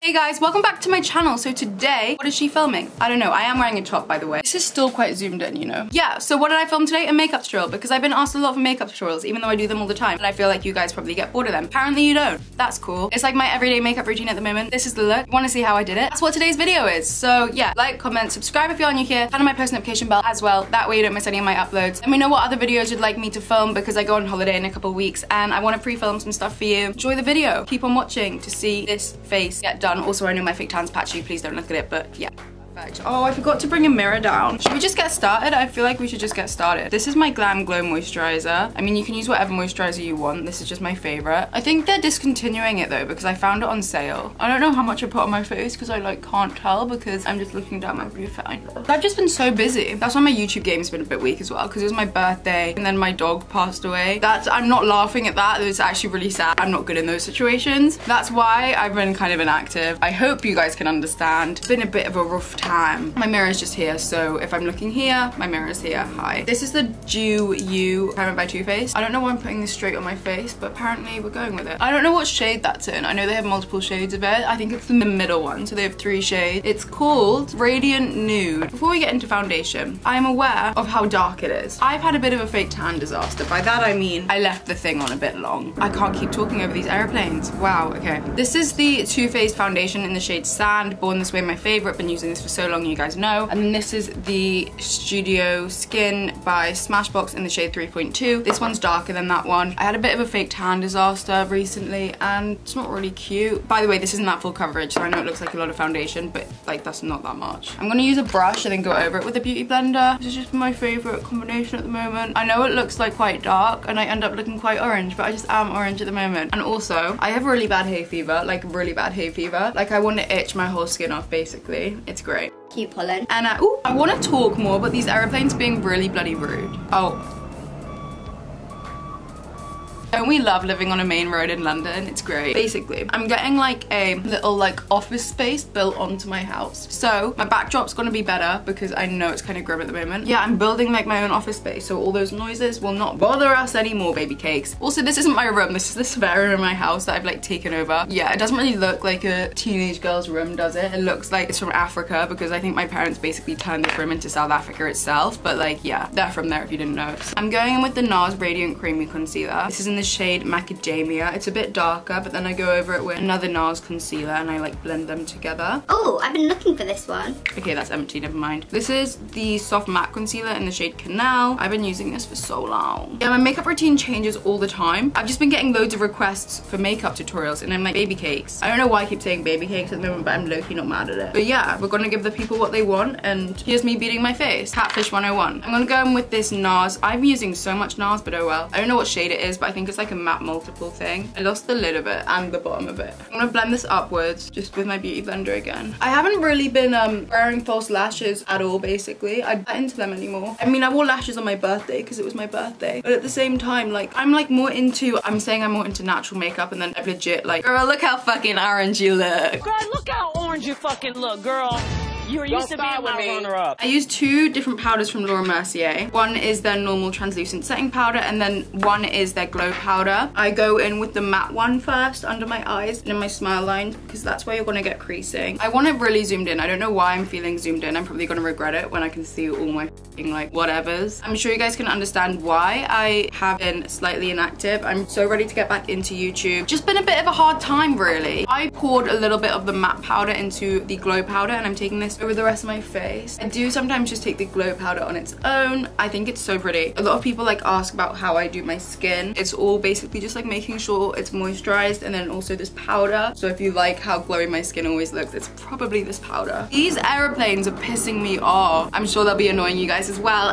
Hey guys, welcome back to my channel. So today, what is she filming? I don't know, I am wearing a top by the way. This is still quite zoomed in, you know? Yeah, so what did I film today? A makeup tutorial, because I've been asked a lot for makeup tutorials, even though I do them all the time, and I feel like you guys probably get bored of them. Apparently you don't. That's cool. It's like my everyday makeup routine at the moment. This is the look. Want to see how I did it? That's what today's video is. So yeah, like, comment, subscribe if you're new here, turn on my post notification bell as well. That way you don't miss any of my uploads. Let me know what other videos you'd like me to film, because I go on holiday in a couple of weeks and I want to pre-film some stuff for you. Enjoy the video. Keep on watching to see this face get done. Also, I know my fake tan's patchy, please don't look at it, but yeah. Perfect. Oh, I forgot to bring a mirror down. Should we just get started? I feel like we should just get started. This is my Glam Glow Moisturizer. I mean, you can use whatever moisturizer you want. This is just my favorite. I think they're discontinuing it though, because I found it on sale. I don't know how much I put on my face because I like can't tell because I'm just looking down my viewfinder. I've just been so busy. That's why my YouTube game's been a bit weak as well, because it was my birthday and then my dog passed away. I'm not laughing at that. It's actually really sad. I'm not good in those situations. That's why I've been kind of inactive. I hope you guys can understand. It's been a bit of a rough time. My mirror is just here, so if I'm looking here, my mirror is here. Hi. This is the Dew You Primer by Too Faced. I don't know why I'm putting this straight on my face, but apparently we're going with it. I don't know what shade that's in. I know they have multiple shades of it. I think it's the middle one, so they have 3 shades. It's called Radiant Nude. Before we get into foundation, I am aware of how dark it is. I've had a bit of a fake tan disaster. By that I mean I left the thing on a bit long. I can't keep talking over these airplanes. Wow, okay. This is the Too Faced foundation in the shade Sand. Born This Way, my favorite. Been using this for so long, you guys know. And then this is the Studio Skin by Smashbox in the shade 3.2. This one's darker than that one. I had a bit of a fake tan disaster recently and it's not really cute. By the way, this isn't that full coverage, so I know it looks like a lot of foundation, but like that's not that much. I'm gonna use a brush and then go over it with a beauty blender. This is just my favorite combination at the moment. I know it looks like quite dark and I end up looking quite orange, but I just am orange at the moment. And also, I have really bad hay fever, like really bad hay fever. Like I want to itch my whole skin off basically. It's great. Keep pulling. And I want to talk more, but these aeroplanes being really bloody rude. Oh. Don't we love living on a main road in London? It's great. Basically, I'm getting like a little like office space built onto my house. So my backdrop's gonna be better because I know it's kind of grim at the moment. Yeah, I'm building like my own office space, so all those noises will not bother us anymore, baby cakes. Also, this isn't my room. This is the spare room in my house that I've like taken over. Yeah, it doesn't really look like a teenage girl's room, does it? It looks like it's from Africa because I think my parents basically turned this room into South Africa itself. But like, yeah, they're from there if you didn't know. So I'm going in with the NARS Radiant Creamy Concealer. This is in the shade Macadamia. It's a bit darker, but then I go over it with another NARS concealer and I like blend them together. Oh, I've been looking for this one. Okay, that's empty, never mind. This is the Soft Matte Concealer in the shade Canal. I've been using this for so long. Yeah, my makeup routine changes all the time. I've just been getting loads of requests for makeup tutorials and I'm like, baby cakes. I don't know why I keep saying baby cakes at the moment, but I'm low-key not mad at it. But yeah, we're gonna give the people what they want and here's me beating my face. Catfish 101. I'm gonna go in with this NARS. I've been using so much NARS, but oh well. I don't know what shade it is, but I think it's like a matte multiple thing. I lost the lid of it and the bottom of it. I'm gonna blend this upwards just with my beauty blender again. I haven't really been wearing false lashes at all basically. I'm not into them anymore. I mean, I wore lashes on my birthday because it was my birthday, but at the same time, like I'm more into natural makeup, and then I've legit like, girl, look how fucking orange you look. Girl, look how orange you fucking look, girl. You used to be my runner-up. I use 2 different powders from Laura Mercier. One is their normal translucent setting powder, and then one is their glow powder. I go in with the matte one first under my eyes and in my smile lines because that's where you're gonna get creasing. I want it really zoomed in. I don't know why I'm feeling zoomed in. I'm probably gonna regret it when I can see all my like whatevers. I'm sure you guys can understand why I have been slightly inactive. I'm so ready to get back into YouTube. Just been a bit of a hard time really. I poured a little bit of the matte powder into the glow powder and I'm taking this over the rest of my face. I do sometimes just take the glow powder on its own. I think it's so pretty. A lot of people like ask about how I do my skin. It's all basically just like making sure it's moisturized and then also this powder. So if you like how glowy my skin always looks, it's probably this powder. These aeroplanes are pissing me off. I'm sure they'll be annoying you guys as well.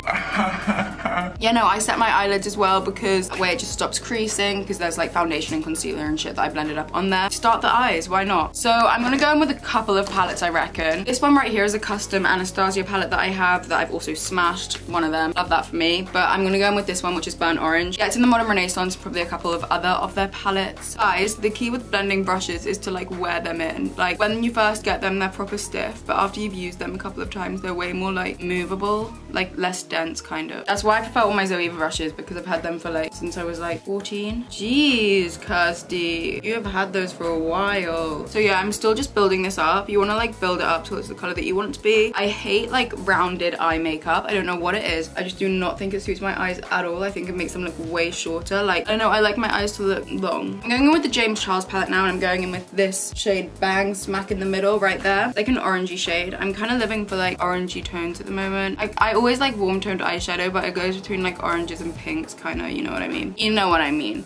Yeah, no, I set my eyelids as well because that way it just stops creasing because there's like foundation and concealer and shit that I blended up on there. Start the eyes, why not? So I'm gonna go in with a couple of palettes, I reckon. This one right here is a custom Anastasia palette that I have that I've also smashed one of them. Love that for me. But I'm gonna go in with this one, which is burnt orange. Yeah, it's in the Modern Renaissance, probably a couple of other of their palettes. Guys, the key with blending brushes is to like wear them in. Like when you first get them, they're proper stiff, but after you've used them a couple of times, they're way more like movable, like less dense kind of. That's why I I prefer all my Zoeva brushes because I've had them for like since I was like 14. Jeez, Kirsty, you have had those for a while. So yeah, I'm still just building this up. You want to like build it up till it's the color that you want it to be. I hate like rounded eye makeup. I don't know what it is. I just do not think it suits my eyes at all. I think it makes them look way shorter. Like, I don't know, I like my eyes to look long. I'm going in with the James Charles palette now, and I'm going in with this shade Bang smack in the middle right there. Like an orangey shade. I'm kind of living for like orangey tones at the moment. I always like warm toned eyeshadow, but it goes between like oranges and pinks kind of, you know what I mean? You know what I mean.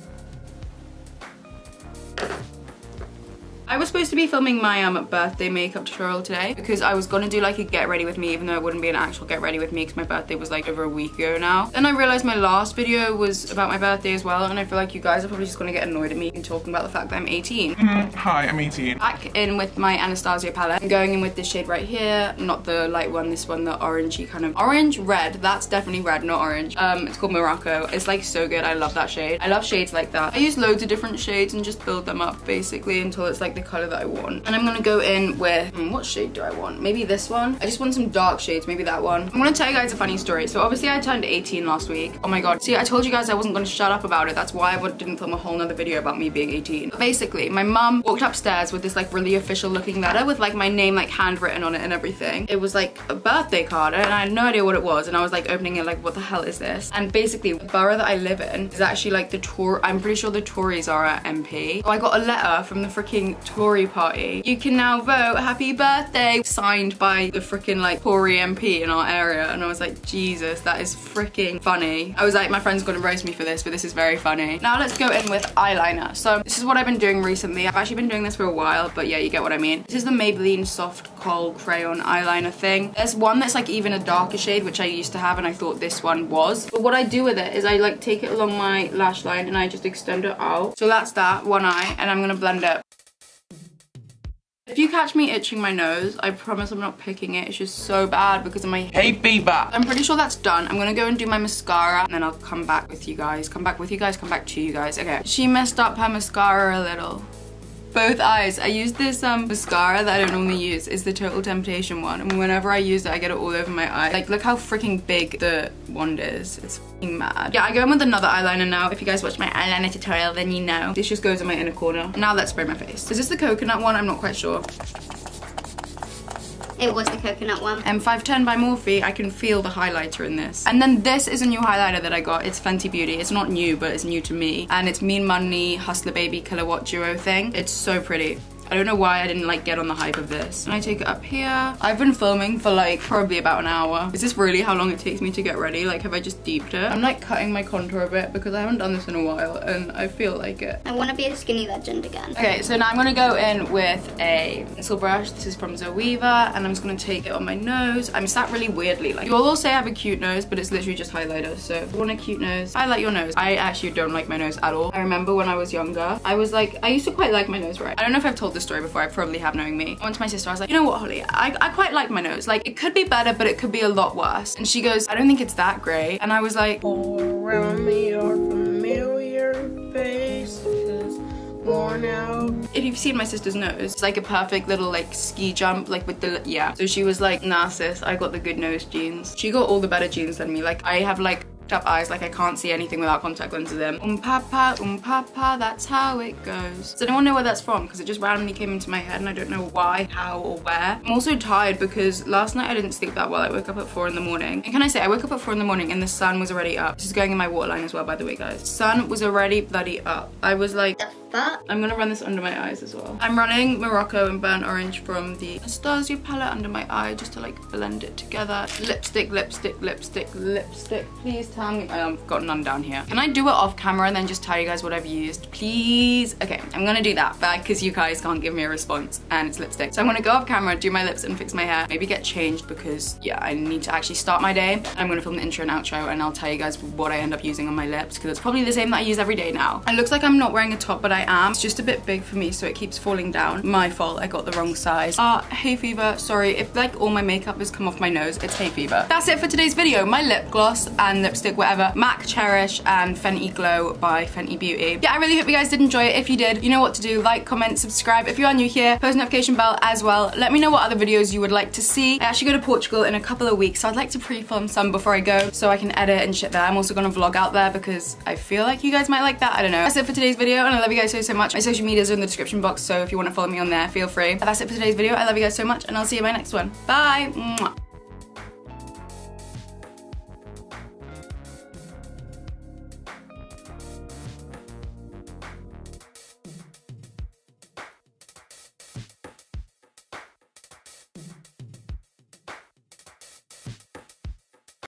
I was supposed to be filming my birthday makeup tutorial today because I was gonna do like a get ready with me, even though it wouldn't be an actual get ready with me because my birthday was like over a week ago now. Then I realized my last video was about my birthday as well, and I feel like you guys are probably just gonna get annoyed at me and talking about the fact that I'm 18. Hi, I'm 18. Back in with my Anastasia palette. I'm going in with this shade right here, not the light one, this one, the orangey kind of orange red. That's definitely red, not orange. It's called Morocco. It's like so good. I love that shade. I love shades like that. I use loads of different shades and just build them up basically until it's like the color that I want. And I'm gonna go in with, what shade do I want? Maybe this one? I just want some dark shades, maybe that one. I'm gonna tell you guys a funny story. So obviously I turned 18 last week. Oh my god. See, I told you guys I wasn't gonna shut up about it. That's why I didn't film a whole nother video about me being 18. But basically, my mum walked upstairs with this like really official looking letter with like my name like handwritten on it and everything. It was like a birthday card and I had no idea what it was, and I was like opening it like, what the hell is this? And basically the borough that I live in is actually like I'm pretty sure the Tories are at MP. So I got a letter from the freaking Tory party. You can now vote, happy birthday, signed by the freaking like Tory MP in our area. And I was like, Jesus, that is freaking funny. I was like, my friend's gonna roast me for this, but this is very funny. Now let's go in with eyeliner. So this is what I've been doing recently. I've actually been doing this for a while, but yeah, you get what I mean. This is the Maybelline Soft Kohl Crayon eyeliner thing. There's one that's like even a darker shade, which I used to have, and I thought this one was. But what I do with it is I like take it along my lash line and I just extend it out. So that's that, one eye, and I'm gonna blend it. If you catch me itching my nose, I promise I'm not picking it. It's just so bad because of my hay fever. I'm pretty sure that's done. I'm gonna go and do my mascara and then I'll come back with you guys. Come back to you guys. Okay. She messed up her mascara a little. Both eyes. I use this mascara that I don't normally use. It's the Total Temptation one. And whenever I use it, I get it all over my eye. Like, look how freaking big the wand is. It's freaking mad. Yeah, I go in with another eyeliner now. If you guys watch my eyeliner tutorial, then you know. This just goes in my inner corner. Now let's spray my face. Is this the coconut one? I'm not quite sure. It was the coconut one. M510 by Morphe. I can feel the highlighter in this. And then this is a new highlighter that I got. It's Fenty Beauty. It's not new, but it's new to me. And it's Mean Money Hustler Baby Kilowatt Duo thing. It's so pretty. I don't know why I didn't like get on the hype of this. And I take it up here. I've been filming for like probably about an hour. Is this really how long it takes me to get ready? Like, have I just deeped it? I'm like cutting my contour a bit because I haven't done this in a while and I feel like it. I want to be a skinny legend again. Okay, so now I'm gonna go in with a pencil brush. This is from Zoeva, and I'm just gonna take it on my nose. I'm sat really weirdly. Like, you all say I have a cute nose, but it's literally just highlighter. So if you want a cute nose, highlight your nose. I actually don't like my nose at all. I remember when I was younger, I used to quite like my nose, right? I don't know if I've told this story before. I probably have, knowing me. I went to my sister, I was like, you know what, Holly, I quite like my nose. Like, it could be better, but it could be a lot worse. And she goes, I don't think it's that great. And I was like, all around me are familiar faces, worn out. If you've seen my sister's nose, it's like a perfect little like ski jump, like with the, yeah. So she was like, nah sis, I got the good nose genes. She got all the better genes than me. Like, I have like up eyes, like I can't see anything without contact lenses in. Papa, that's how it goes. Does anyone know where that's from? Because it just randomly came into my head and I don't know why, how, or where. I'm also tired because last night I didn't sleep that well. I woke up at 4 in the morning. And can I say, I woke up at 4 in the morning and the sun was already up. This is going in my waterline as well, by the way, guys. Sun was already bloody up. I was like, I'm gonna run this under my eyes as well. I'm running Morocco and Burnt Orange from the Anastasia palette under my eye just to like blend it together. Lipstick, lipstick, lipstick, lipstick. Please tell me. I've got none down here. Can I do it off camera and then just tell you guys what I've used? Please? Okay, I'm gonna do that because you guys can't give me a response and it's lipstick. So I'm gonna go off camera, do my lips and fix my hair. Maybe get changed because yeah, I need to actually start my day. I'm gonna film the intro and outro and I'll tell you guys what I end up using on my lips because it's probably the same that I use every day now. It looks like I'm not wearing a top, but I am. It's just a bit big for me, so it keeps falling down. My fault, I got the wrong size. Hay fever, sorry. If like all my makeup has come off my nose, it's hay fever. That's it for today's video. My lip gloss and lipstick lipstick, whatever. MAC Cherish and Fenty Glow by Fenty Beauty. Yeah, I really hope you guys did enjoy it. If you did, you know what to do. Like, comment, subscribe. If you are new here, post notification bell as well. Let me know what other videos you would like to see. I actually go to Portugal in a couple of weeks, so I'd like to pre-film some before I go so I can edit and shit there. I'm also gonna vlog out there because I feel like you guys might like that. I don't know. That's it for today's video, and I love you guys so much. My social medias are in the description box, so if you want to follow me on there, feel free. But that's it for today's video. I love you guys so much, and I'll see you in my next one. Bye! Mwah.